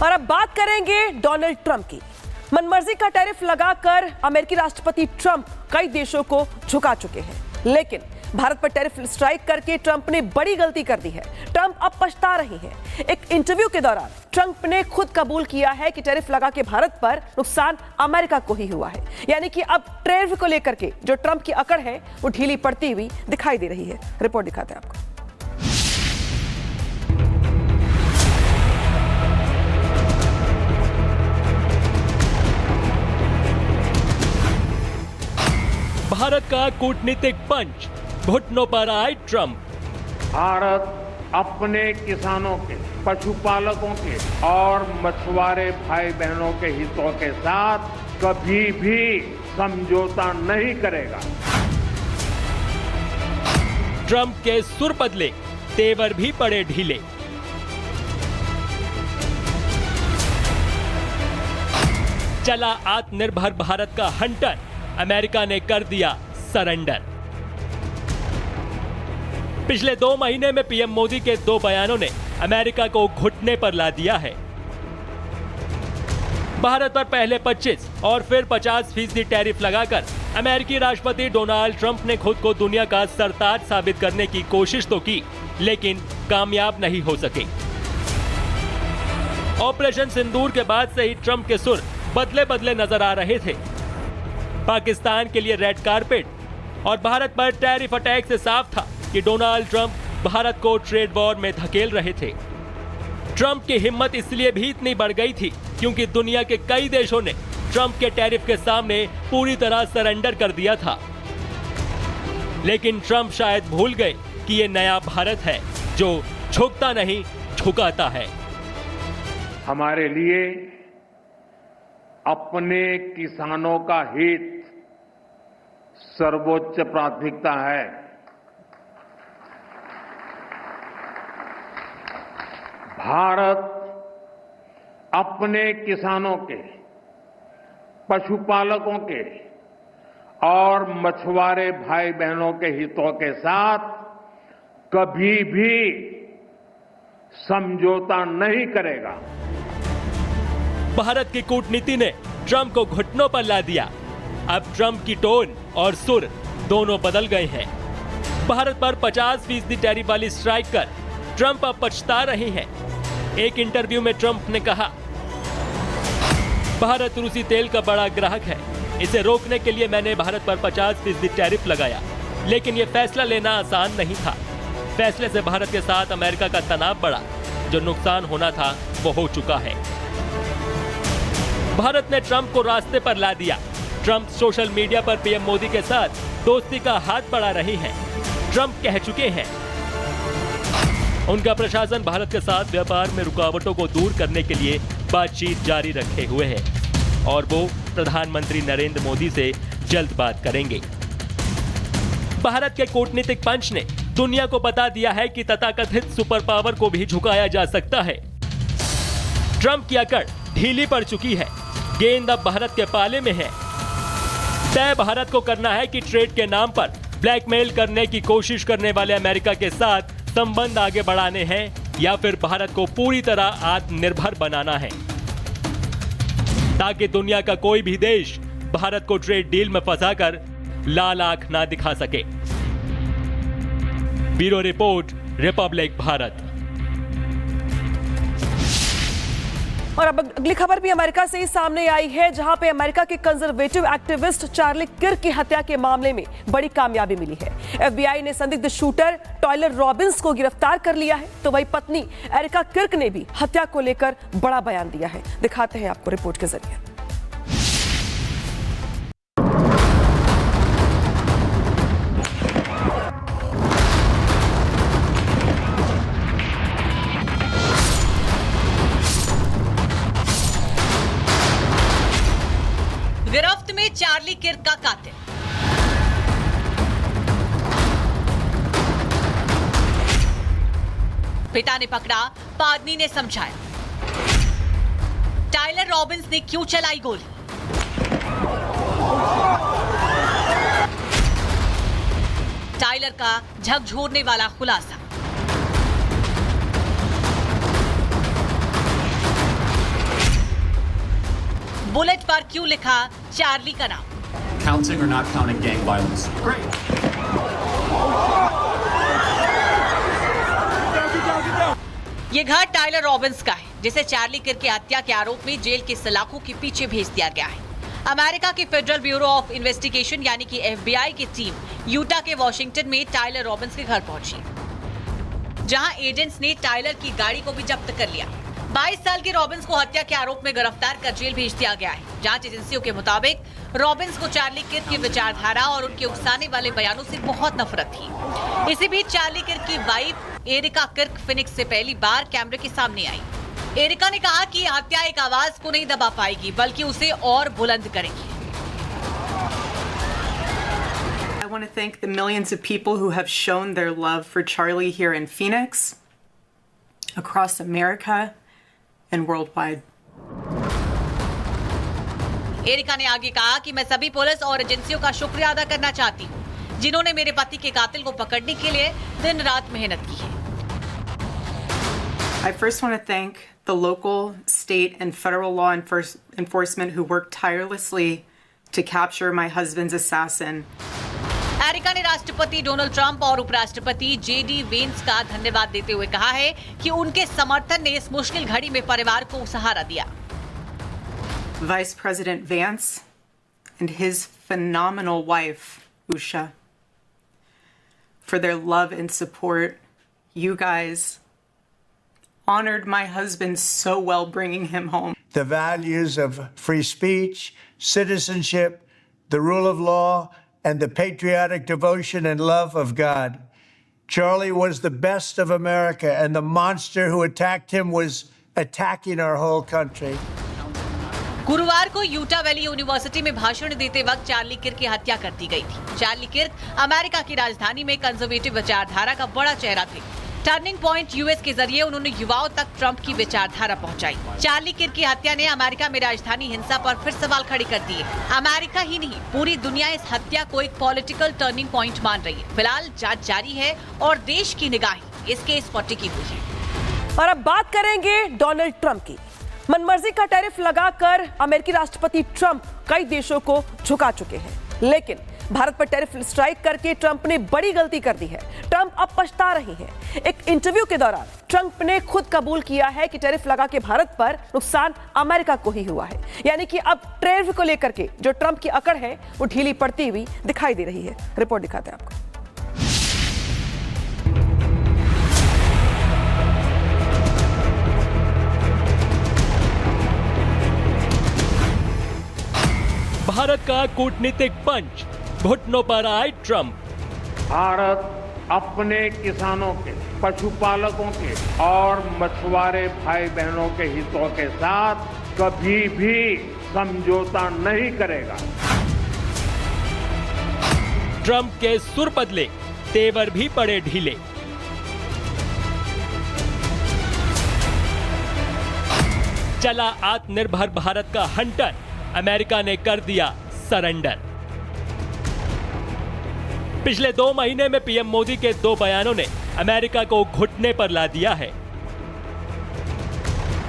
और अब बात करेंगे डोनाल्ड ट्रंप की। मनमर्जी का टैरिफ लगाकर अमेरिकी राष्ट्रपति ट्रंप कई देशों को झुका चुके हैं, लेकिन भारत पर टैरिफ स्ट्राइक करके ट्रंप ने बड़ी गलती कर दी है। ट्रंप अब पछता रहे हैं। एक इंटरव्यू के दौरान ट्रंप ने खुद कबूल किया है कि टैरिफ लगा के भारत पर नुकसान अमेरिका को ही हुआ है। यानी कि अब टैरिफ को लेकर के जो ट्रंप की अकड़ है वो ढीली पड़ती हुई दिखाई दे रही है। रिपोर्ट दिखाते हैं आपको। भारत का कूटनीतिक पंच, घुटनों पर आए ट्रंप। भारत अपने किसानों के, पशुपालकों के और मछुआरे भाई बहनों के हितों के साथ कभी भी समझौता नहीं करेगा। ट्रंप के सुर बदले, तेवर भी पड़े ढीले। चला आत्मनिर्भर भारत का हंटर, अमेरिका ने कर दिया सरेंडर। पिछले 2 महीने में पीएम मोदी के 2 बयानों ने अमेरिका को घुटने पर ला दिया है। भारत पर पहले 25 और फिर 50% टैरिफ लगाकर अमेरिकी राष्ट्रपति डोनाल्ड ट्रंप ने खुद को दुनिया का सरताज साबित करने की कोशिश तो की, लेकिन कामयाब नहीं हो सके। ऑपरेशन सिंदूर के बाद से ही ट्रंप के सुर बदले बदले नजर आ रहे थे। पाकिस्तान के लिए रेड कारपेट और भारत पर टैरिफ अटैक से साफ था कि डोनाल्ड ट्रंप भारत को ट्रेड वॉर में धकेल रहे थे। ट्रंप की हिम्मत इसलिए भी इतनी बढ़ गई थी क्योंकि दुनिया के कई देशों ने ट्रंप के टैरिफ के सामने पूरी तरह सरेंडर कर दिया था। लेकिन ट्रंप शायद भूल गए कि ये नया भारत है जो झुकता नहीं, झुकाता है। हमारे लिए अपने किसानों का हित सर्वोच्च प्राथमिकता है। भारत अपने किसानों के, पशुपालकों के और मछुआरे भाई बहनों के हितों के साथ कभी भी समझौता नहीं करेगा। भारत की कूटनीति ने ट्रंप को घुटनों पर ला दिया। अब ट्रंप की टोन और सुर दोनों बदल गए हैं। भारत पर 50% टैरिफ वाली स्ट्राइक कर ट्रंप अब पछता रहे हैं। एक इंटरव्यू में ट्रंप ने कहा, भारत रूसी तेल का बड़ा ग्राहक है। इसे रोकने के लिए मैंने भारत पर 50% टैरिफ लगाया, लेकिन यह फैसला लेना आसान नहीं था। फैसले से भारत के साथ अमेरिका का तनाव बढ़ा। जो नुकसान होना था वो हो चुका है। भारत ने ट्रंप को रास्ते पर ला दिया। ट्रंप सोशल मीडिया पर पीएम मोदी के साथ दोस्ती का हाथ बढ़ा रहे हैं। ट्रंप कह चुके हैं उनका प्रशासन भारत के साथ व्यापार में रुकावटों को दूर करने के लिए बातचीत जारी रखे हुए है और वो प्रधानमंत्री नरेंद्र मोदी से जल्द बात करेंगे। भारत के कूटनीतिक पंच ने दुनिया को बता दिया है कि तथाकथित सुपर पावर को भी झुकाया जा सकता है। ट्रंप की अकड़ ढीली पड़ चुकी है। गेंद अब भारत के पाले में है। तय भारत को करना है कि ट्रेड के नाम पर ब्लैकमेल करने की कोशिश करने वाले अमेरिका के साथ संबंध आगे बढ़ाने हैं या फिर भारत को पूरी तरह आत्मनिर्भर बनाना है, ताकि दुनिया का कोई भी देश भारत को ट्रेड डील में फंसाकर लाल आंख ना दिखा सके। Bureau report, Republic Bharat. और अब अगली खबर भी अमेरिका से ही सामने आई है, जहां पे अमेरिका के कंजर्वेटिव एक्टिविस्ट चार्ली किर्क की हत्या के मामले में बड़ी कामयाबी मिली है। एफबीआई ने संदिग्ध शूटर टायलर रॉबिन्स को गिरफ्तार कर लिया है, तो वही पत्नी एरिका किर्क ने भी हत्या को लेकर बड़ा बयान दिया है। दिखाते हैं आपको रिपोर्ट के जरिए। गिरफ्त में चार्ली किर्क का कातिल। पिता ने पकड़ा, पत्नी ने समझाया। टायलर रॉबिन्स ने क्यों चलाई गोली? टायलर का झकझोरने वाला खुलासा। बुलेट पर क्यों लिखा चार्ली का नाम? Counting or not counting gang violence? Great. ये घर टाइलर रॉबिन्स का है, जिसे चार्ली किर्क की हत्या के आरोप में जेल की सलाखों के पीछे भेज दिया गया है। अमेरिका की फेडरल ब्यूरो ऑफ इन्वेस्टिगेशन यानी कि FBI की टीम यूटा के वॉशिंगटन में टाइलर रॉबिन्स के घर पहुंची, जहां एजेंट्स ने टाइलर की गाड़ी को भी जब्त कर लिया। 22 साल के रॉबिन्स को हत्या के आरोप में गिरफ्तार कर जेल भेज दिया गया है। जांच एजेंसियों के मुताबिक रॉबिन्स को चार्ली किर्क की विचारधारा और उनके उकसाने वाले बयानों से बहुत नफरत थी। इसी बीच चार्ली किर्क की वाइफ एरिका किर्क फिनिक्स से पहली बार कैमरे के सामने आई। एरिका ने कहा कि हत्या एक आवाज को नहीं दबा पाएगी, बल्कि उसे और बुलंद करेगी। I want to thank the millions of people who have shown their love for Charlie here in Phoenix, across America, and worldwide. Erica ने आगे कहा कि मैं सभी पुलिस और एजेंसियों का शुक्रिया अदा करना चाहती हूँ, जिन्होंने मेरे पति के कातिल को पकड़ने के लिए दिन रात मेहनत की है। I first want to thank the local, state, and federal law enforcement who worked tirelessly to capture my husband's assassin. Erica ने राष्ट्रपति डोनाल्ड ट्रंप और उपराष्ट्रपति JD वेंस का धन्यवाद देते हुए कहा है कि उनके समर्थन ने इस मुश्किल घड़ी में परिवार को सहारा दिया। Vice President Vance and his phenomenal wife, Usha, for their love and support. You guys honored my husband so well, bringing him home. The values of free speech, citizenship, the rule of law, and the patriotic devotion and love of God. Charlie was the best of America, and the monster who attacked him was attacking our whole country. गुरुवार को Utah valley university में भाषण देते वक्त Charlie Kirk की हत्या कर दी गई थी। चार्ली किर्क अमेरिका की राजधानी में कंजर्वेटिव विचारधारा का बड़ा चेहरा थे। टर्निंग पॉइंट यूएस के जरिए उन्होंने युवाओं तक ट्रंप की विचारधारा पहुंचाई। चार्ली किर्क की हत्या ने अमेरिका में राजधानी हिंसा पर फिर सवाल खड़े कर दिए। अमेरिका ही नहीं, पूरी दुनिया इस हत्या को एक पॉलिटिकल टर्निंग पॉइंट मान रही है। फिलहाल जांच जारी है और देश की निगाहें इस केस पर टिकी हुई है। और अब बात करेंगे डोनाल्ड ट्रंप की। मनमर्जी का टैरिफ लगाकर अमेरिकी राष्ट्रपति ट्रंप कई देशों को झुका चुके हैं, लेकिन भारत पर टैरिफ स्ट्राइक करके ट्रंप ने बड़ी गलती कर दी है। ट्रंप अब पछता रहे हैं। एक इंटरव्यू के दौरान ट्रंप ने खुद कबूल किया है कि टैरिफ लगा के भारत पर नुकसान अमेरिका को ही हुआ है। यानी कि अब टैरिफ को लेकर के जो ट्रंप की अकड़ है वो ढीली पड़ती हुई दिखाई दे रही है। रिपोर्ट दिखाते हैं आपको। भारत का कूटनीतिक पंच, घुटनों पर आए ट्रंप। भारत अपने किसानों के, पशुपालकों के और मछुआरे भाई बहनों के हितों के साथ कभी भी समझौता नहीं करेगा। ट्रंप के सुर बदले, तेवर भी पड़े ढीले। चला आत्मनिर्भर भारत का हंटर, अमेरिका ने कर दिया सरेंडर। पिछले 2 महीने में पीएम मोदी के 2 बयानों ने अमेरिका को घुटने पर ला दिया है।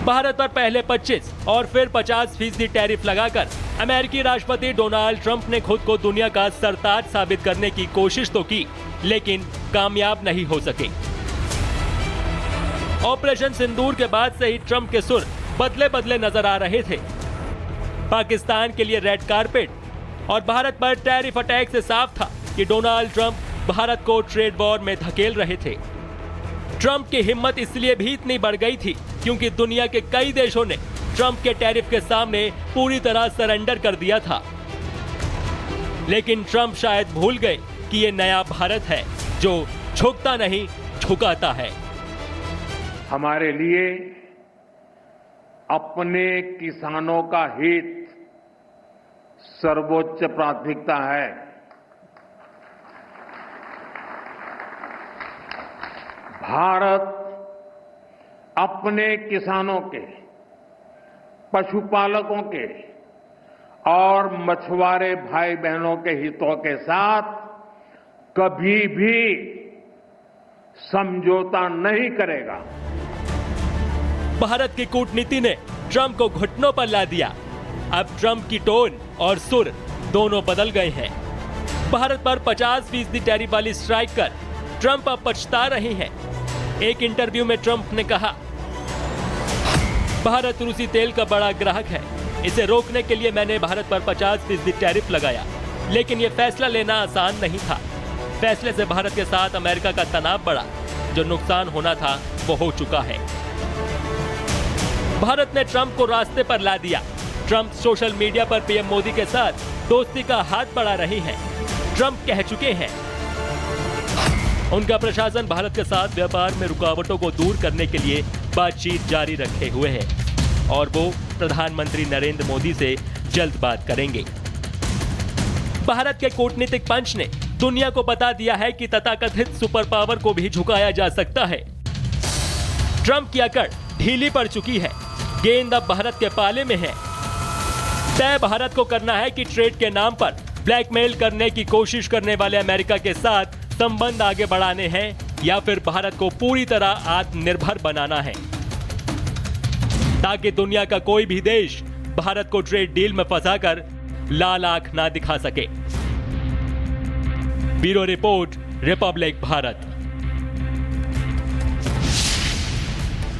भारत पर पहले 25 और फिर 50% टैरिफ लगाकर अमेरिकी राष्ट्रपति डोनाल्ड ट्रंप ने खुद को दुनिया का सरताज साबित करने की कोशिश तो की, लेकिन कामयाब नहीं हो सके। ऑपरेशन सिंदूर के बाद से ही ट्रंप के सुर बदले बदले नजर आ रहे थे। पाकिस्तान के लिए रेड कारपेट और भारत पर टैरिफ अटैक से साफ था कि डोनाल्ड ट्रंप भारत को ट्रेड वॉर में धकेल रहे थे। ट्रंप की हिम्मत इसलिए भी इतनी बढ़ गई थी क्योंकि दुनिया के कई देशों ने ट्रंप के टैरिफ के सामने पूरी तरह सरेंडर कर दिया था। लेकिन ट्रंप शायद भूल गए कि ये नया भारत है जो झुकता नहीं, झुकाता है। हमारे लिए अपने किसानों का हित सर्वोच्च प्राथमिकता है। भारत अपने किसानों के, पशुपालकों के और मछुआरे भाई बहनों के हितों के साथ कभी भी समझौता नहीं करेगा। भारत की कूटनीति ने ट्रंप को घुटनों पर ला दिया। अब ट्रंप की टोन और सुर दोनों बदल गए हैं। भारत पर 50% टैरिफ वाली स्ट्राइक कर ट्रंप अब पछता रहे हैं। एक इंटरव्यू में ट्रंप ने कहा, भारत रूसी तेल का बड़ा ग्राहक है, इसे रोकने के लिए मैंने भारत पर 50% टैरिफ लगाया, लेकिन यह फैसला लेना आसान नहीं था। फैसले से भारत के साथ अमेरिका का तनाव बढ़ा, जो नुकसान होना था वो हो चुका है। भारत ने ट्रंप को रास्ते पर ला दिया। ट्रंप सोशल मीडिया पर पीएम मोदी के साथ दोस्ती का हाथ बढ़ा रहे हैं। ट्रंप कह चुके हैं उनका प्रशासन भारत के साथ व्यापार में रुकावटों को दूर करने के लिए बातचीत जारी रखे हुए है और वो प्रधानमंत्री नरेंद्र मोदी से जल्द बात करेंगे। भारत के कूटनीतिक पंच ने दुनिया को बता दिया है कि तथाकथित सुपर पावर को भी झुकाया जा सकता है। ट्रंप की अकड़ ढीली पड़ चुकी है, गेंद अब भारत के पाले में है। तय भारत को करना है कि ट्रेड के नाम पर ब्लैकमेल करने की कोशिश करने वाले अमेरिका के साथ संबंध आगे बढ़ाने हैं या फिर भारत को पूरी तरह आत्मनिर्भर बनाना है, ताकि दुनिया का कोई भी देश भारत को ट्रेड डील में फंसाकर लाल आंख ना दिखा सके। Bureau report, Republic Bharat.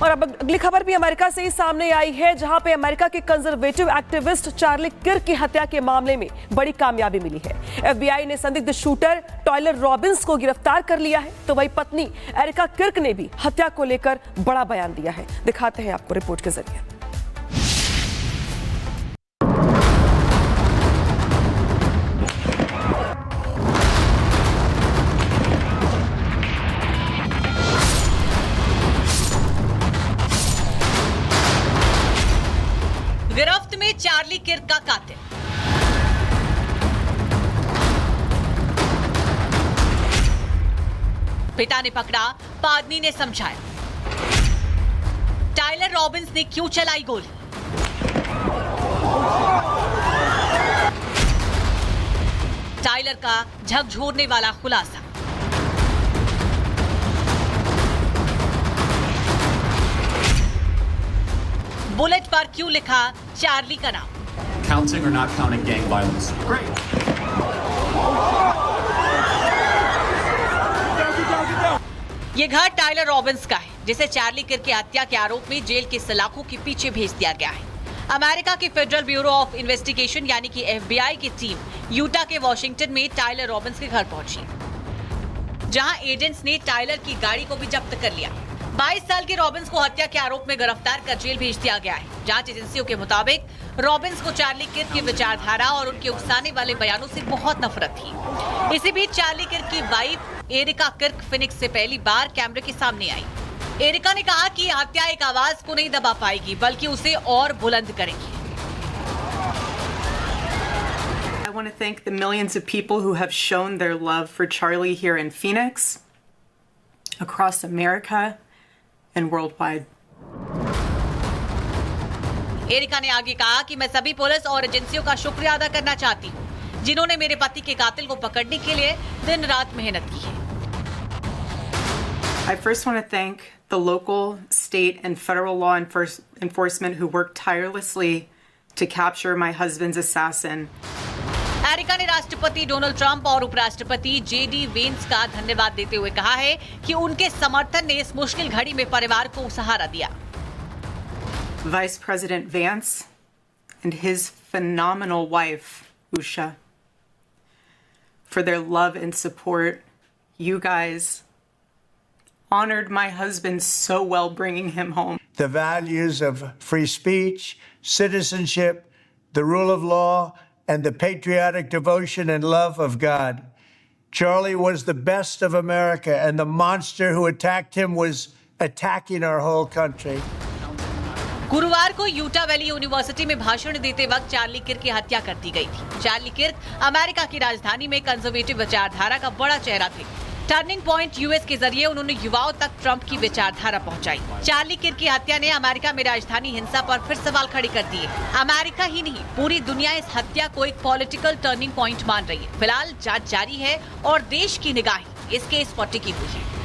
और अब अगली खबर भी अमेरिका से ही सामने आई है, जहां पे अमेरिका के कंजर्वेटिव एक्टिविस्ट चार्ली किर्क की हत्या के मामले में बड़ी कामयाबी मिली है। एफबीआई ने संदिग्ध शूटर टायलर रॉबिन्स को गिरफ्तार कर लिया है, तो वही पत्नी एरिका किर्क ने भी हत्या को लेकर बड़ा बयान दिया है। दिखाते हैं आपको रिपोर्ट के जरिए। गिरफ्त में चार्ली किर्क का कातिल। पिता ने पकड़ा, पत्नी ने समझाया। टायलर रॉबिन्स ने क्यों चलाई गोली? टायलर का झकझोरने वाला खुलासा। बुलेट पर क्यों लिखा चार्ली का नाम? Counting or not counting gang violence? Great. ये घर टायलर रॉबिन्स का है, जिसे चार्ली किर्क की हत्या के आरोप में जेल के सलाखों के पीछे भेज दिया गया है। अमेरिका की फेडरल ब्यूरो ऑफ इन्वेस्टिगेशन यानी कि एफबीआई की टीम यूटा के वॉशिंगटन में टायलर रॉबिन्स के घर पहुंची, जहां एजेंट्स ने टायलर की गाड़ी को भी जब्त कर लिया। 22 साल के रॉबिन्स को हत्या के आरोप में गिरफ्तार कर जेल भेज दिया गया है। जांच एजेंसियों के मुताबिक रॉबिन्स को चार्ली किर्क की विचारधारा और उनके उकसाने वाले बयानों से बहुत नफरत थी। इसी बीच चार्ली किर्क की वाइफ एरिका किर्क फिनिक्स से पहली बार कैमरे के सामने आई। एरिका ने कहा कि हत्या एक आवाज को नहीं दबा पाएगी, बल्कि उसे और बुलंद करेगी। I want to thank the millions of people who have shown their love for Charlie here in Phoenix, across America, and worldwide. Erica ने आगे कहा कि मैं सभी पुलिस और एजेंसियों का शुक्रिया अदा करना चाहती हूँ, जिन्होंने मेरे पति के कातिल को पकड़ने के लिए दिन रात मेहनत की है। I first want to thank the local, state, and federal law enforcement who worked tirelessly to capture my husband's assassin. Erica ने राष्ट्रपति डोनाल्ड ट्रंप और उपराष्ट्रपति जेडी वेंस का धन्यवाद देते हुए कहा है कि उनके समर्थन ने इस मुश्किल घड़ी में परिवार को सहारा दिया। Vice President Vance and his phenomenal wife, Usha, for their love and support. You guys honored my husband so well, bringing him home. The values of free speech, citizenship, the rule of law, and the patriotic devotion and love of God. Charlie was the best of America, and the monster who attacked him was attacking our whole country. गुरुवार को Utah valley university में भाषण देते वक्त Charlie Kirk की हत्या कर दी गई थी। चार्ली किर्क अमेरिका की राजधानी में कंजर्वेटिव विचारधारा का बड़ा चेहरा थे। टर्निंग पॉइंट यूएस के जरिए उन्होंने युवाओं तक ट्रंप की विचारधारा पहुंचाई। चार्ली किर्क की हत्या ने अमेरिका में राजधानी हिंसा पर फिर सवाल खड़े कर दिए। अमेरिका ही नहीं, पूरी दुनिया इस हत्या को एक पॉलिटिकल टर्निंग पॉइंट मान रही है। फिलहाल जांच जारी है और देश की निगाहें इस केस पर टिकी हुई है।